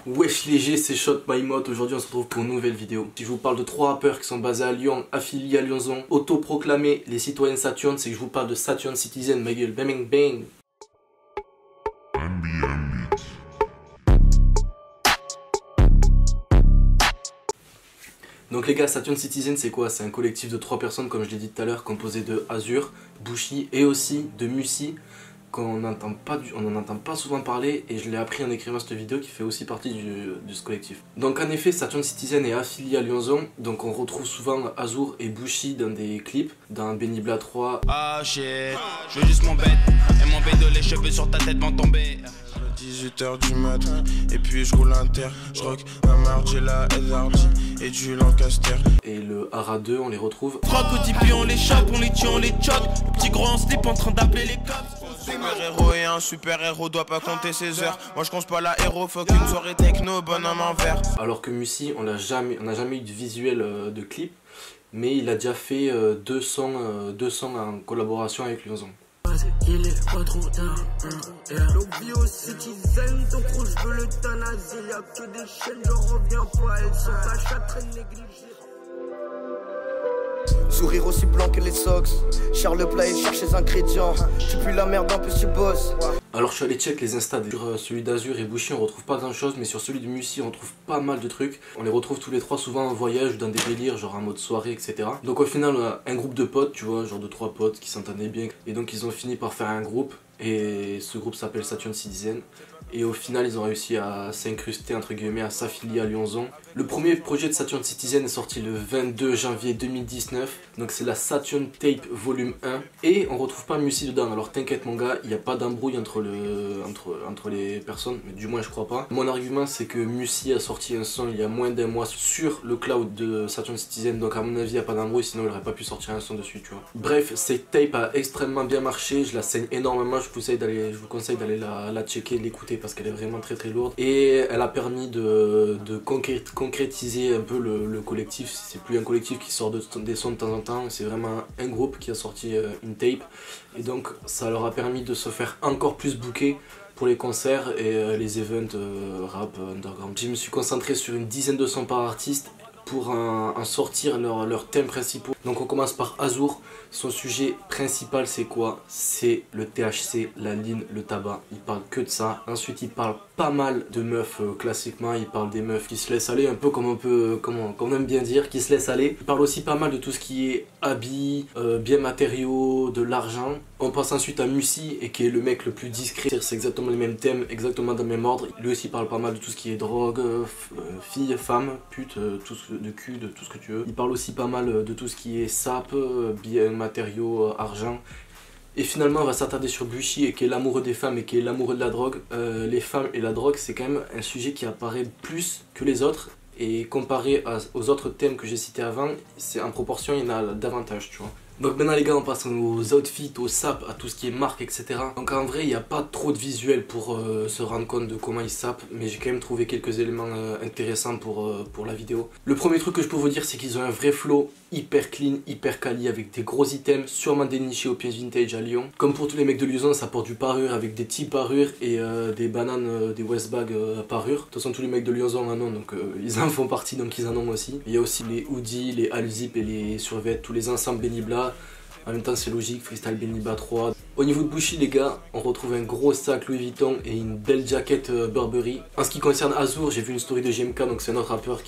Wesh léger, c'est Shot My Mouth. Aujourd'hui on se retrouve pour une nouvelle vidéo. Si je vous parle de 3 rappeurs qui sont basés à Lyon, affiliés à Lyonzon, autoproclamés les citoyens Saturn, c'est que je vous parle de Saturn Citizen, ma gueule, bang bang bang. Donc les gars, Saturn Citizen c'est quoi? C'est un collectif de 3 personnes comme je l'ai dit tout à l'heure, composé de Azur, Bushi et aussi de Musi, qu'on n'entend pas, on n'en entend pas souvent parler, et je l'ai appris en écrivant cette vidéo qui fait aussi partie de ce collectif. Donc en effet, Saturn Citizen est affilié à Lyonzon, donc on retrouve souvent Azur et Bushi dans des clips, dans Benny Bla 3. Ah shit, je veux juste mon bête, et mon bête de les cheveux sur ta tête vont tomber. 18h du matin, et puis je roule inter, je rock un Margiela, Edardi et du Lancaster. Et le Hara 2, on les retrouve. Croque au dipi, on les chope, on les tue, on les choque. Le petit gros en slip en train d'appeler les cops. Super héros et un super héros doit pas compter ses heures. Moi je compte pas la héros, faut qu'une soirée techno, bonhomme en vert. Alors que Musi, on n'a jamais eu de visuel de clip, mais il a déjà fait 200 en collaboration avec Lyonzon. Il est pas trop tard, Lobby au Citizen, ton crew je veux l'euthanasie. Y'a que des chaînes, je reviens pas, elles sont à chaque traîne négligée. Sourire aussi blanc que les socks. Charles Plat et cherche ses ingrédients. Tu pues la merde en plus tu bosses. Alors je suis allé check les instas. Sur celui d'Azur et Bushi on retrouve pas grand chose, mais sur celui de Musi on trouve pas mal de trucs. On les retrouve tous les 3 souvent en voyage ou dans des délires genre en mode soirée, etc. Donc au final on a un groupe de potes, tu vois, genre de 3 potes qui s'entendaient bien. Et donc ils ont fini par faire un groupe, et ce groupe s'appelle Saturn Citizen. Et au final ils ont réussi à s'incruster entre guillemets, à s'affilier à Lyonzon. Le premier projet de Saturn Citizen est sorti le 22 janvier 2019. Donc c'est la Saturn Tape Volume 1. Et on retrouve pas Musi dedans. Alors t'inquiète mon gars, il n'y a pas d'embrouille entre les personnes, mais du moins je crois pas. Mon argument c'est que Musi a sorti un son il y a moins d'un mois sur le cloud de Saturn Citizen. Donc à mon avis il n'y a pas d'embrouille, sinon il aurait pas pu sortir un son dessus, tu vois. Bref, cette tape a extrêmement bien marché. Je la saigne énormément, je vous conseille d'aller la checker, de l'écouter parce qu'elle est vraiment très très lourde. Et elle a permis de concrétiser un peu le collectif. C'est plus un collectif qui sort des sons de temps en temps, c'est vraiment un groupe qui a sorti une tape. Et donc ça leur a permis de se faire encore plus booker pour les concerts et les events rap underground. Je me suis concentré sur une dizaine de sons par artiste pour en sortir leurs thèmes principaux. Donc on commence par Azur. Son sujet principal c'est quoi? C'est le THC, la ligne, le tabac. Il parle que de ça. Ensuite il parle pas mal de meufs classiquement. Il parle des meufs qui se laissent aller, un peu comme on aime bien dire, qui se laissent aller. Il parle aussi pas mal de tout ce qui est habits, biens matériaux, de l'argent. On passe ensuite à Musi, et qui est le mec le plus discret. C'est exactement les mêmes thèmes, exactement dans le même ordre. Lui aussi parle pas mal de tout ce qui est drogue, filles, femmes, putes, de cul, de tout ce que tu veux. Il parle aussi pas mal de tout ce qui est sap, biens matériaux, argent. Et finalement on va s'attarder sur Bushi, et qui est l'amoureux des femmes et qui est l'amoureux de la drogue. Les femmes et la drogue c'est quand même un sujet qui apparaît plus que les autres. Et comparé aux autres thèmes que j'ai cités avant, c'est en proportion il y en a davantage, tu vois. Donc maintenant les gars on passe aux outfits, aux sapes, à tout ce qui est marque, etc. Donc en vrai il n'y a pas trop de visuel pour se rendre compte de comment ils sapent, mais j'ai quand même trouvé quelques éléments intéressants pour la vidéo. Le premier truc que je peux vous dire c'est qu'ils ont un vrai flow hyper clean, hyper quali, avec des gros items, sûrement dénichés au pièces vintage à Lyon. Comme pour tous les mecs de Lyonzon, ça porte du parure avec des petits parures et des bananes, des Westbag parures. De toute façon tous les mecs de Lyonzon en ont, donc ils en font partie, donc ils en ont aussi. Il y a aussi les hoodies, les halzip et les survêtements, tous les ensembles Benny Bla. En même temps c'est logique, freestyle Benny Bla 3. Au niveau de Bushi les gars, on retrouve un gros sac Louis Vuitton et une belle jaquette Burberry. En ce qui concerne Azur, j'ai vu une story de JMK, donc c'est un autre rappeur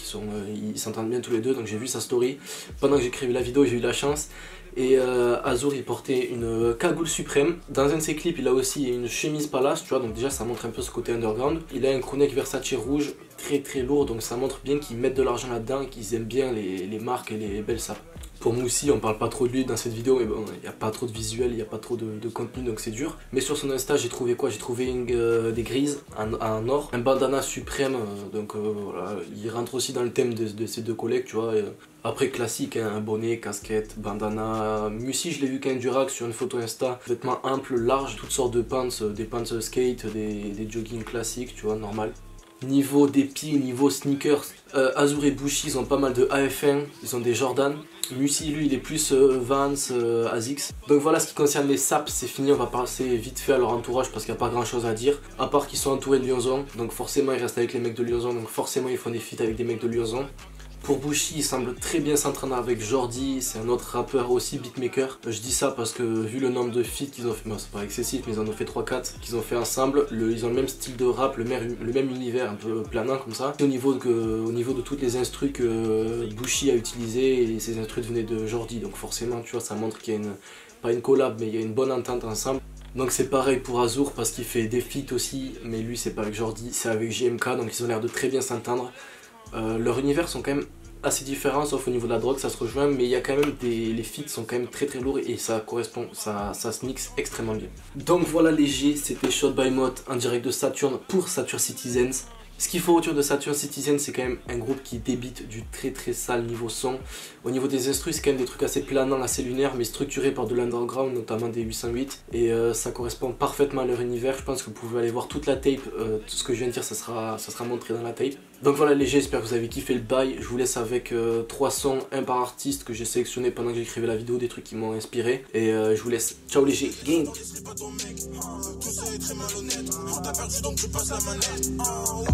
ils s'entendent bien tous les deux, donc j'ai vu sa story. Pendant que j'écrivais la vidéo j'ai eu la chance. Et Azur il portait une cagoule suprême. Dans un de ses clips il a aussi une chemise Palace, tu vois, donc déjà ça montre un peu ce côté underground. Il a un crewneck Versace rouge très très lourd, donc ça montre bien qu'ils mettent de l'argent là-dedans, qu'ils aiment bien les marques et les belles sapes. Pour Musi, on parle pas trop de lui dans cette vidéo, mais bon, il n'y a pas trop de visuel, il n'y a pas trop de contenu, donc c'est dur. Mais sur son Insta, j'ai trouvé quoi? J'ai trouvé des grises en or, un bandana suprême, donc voilà, il rentre aussi dans le thème de ces deux collègues, tu vois. Après classique, hein, un bonnet, casquette, bandana. Musi, je l'ai vu qu'un durac sur une photo Insta, vêtements amples, larges, toutes sortes de pants, des pants skate, des jogging classiques, tu vois, normal. Niveau dépit, niveau sneakers, Azur et Bushi ils ont pas mal de AF1, ils ont des Jordan. Musi lui il est plus Vans, Asics. Donc voilà ce qui concerne les saps, c'est fini, on va passer vite fait à leur entourage parce qu'il n'y a pas grand chose à dire. À part qu'ils sont entourés de Lyonzon, donc forcément ils restent avec les mecs de Lyonzon, donc forcément ils font des feats avec des mecs de Lyonzon. Pour Bushi, il semble très bien s'entraîner avec Jordi, c'est un autre rappeur aussi, beatmaker. Je dis ça parce que vu le nombre de feats qu'ils ont fait, bon, c'est pas excessif, mais ils en ont fait 3-4 qu'ils ont fait ensemble. Ils ont le même style de rap, le même univers, un peu planant comme ça. Au niveau de toutes les instrus que Bushi a utilisées, et ces instrus venaient de Jordi, donc forcément, tu vois, ça montre qu'il y a pas une collab, mais il y a une bonne entente ensemble. Donc c'est pareil pour Azur parce qu'il fait des feats aussi, mais lui c'est pas avec Jordi, c'est avec JMK, donc ils ont l'air de très bien s'entendre. Leurs univers sont quand même assez différents, sauf au niveau de la drogue, ça se rejoint, mais il y a quand même les feats sont quand même très lourds et ça correspond, ça se mixe extrêmement bien. Donc voilà les G, c'était Shot by Moth en direct de Saturne pour Saturn Citizens. Ce qu'il faut autour de Saturn Citizens, c'est quand même un groupe qui débite du très sale niveau son. Au niveau des instrus, c'est quand même des trucs assez planants, assez lunaires, mais structurés par de l'underground, notamment des 808. Et ça correspond parfaitement à leur univers. Je pense que vous pouvez aller voir toute la tape. Tout ce que je viens de dire, ça sera montré dans la tape. Donc voilà les G, j'espère que vous avez kiffé le bail. Je vous laisse avec 3 sons, un par artiste que j'ai sélectionné pendant que j'écrivais la vidéo, des trucs qui m'ont inspiré. Et je vous laisse. Ciao les G, gang!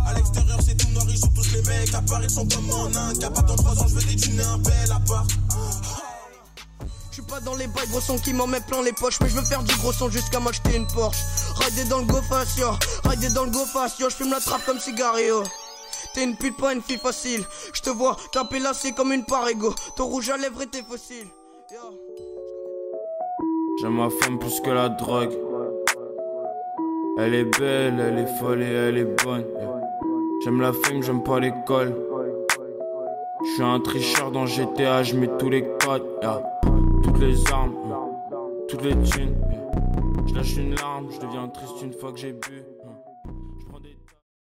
À l'extérieur c'est tout noir, ils sont tous les mecs. À Paris ils sont comme en Inde. Y'a pas dans 3 ans je veux détuner un bel appart. Je suis pas dans les bails gros son qui m'en met plein les poches. Mais je veux faire du gros son jusqu'à m'acheter une Porsche. Rider dans le go fascio, rider dans le go fascio. Je fume la trappe comme cigario. T'es une pute, pas une fille facile. Je te vois taper là c'est comme une parigo. Ton rouge à lèvres et tes fossiles. J'aime ma femme plus que la drogue. Elle est belle, elle est folle et elle est bonne. J'aime la fame, j'aime pas l'école. J'suis un tricheur dans GTA, j'mets tous les codes. Toutes les armes, toutes les thunes. J'lâche une larme, j'deviens triste une fois que j'ai bu.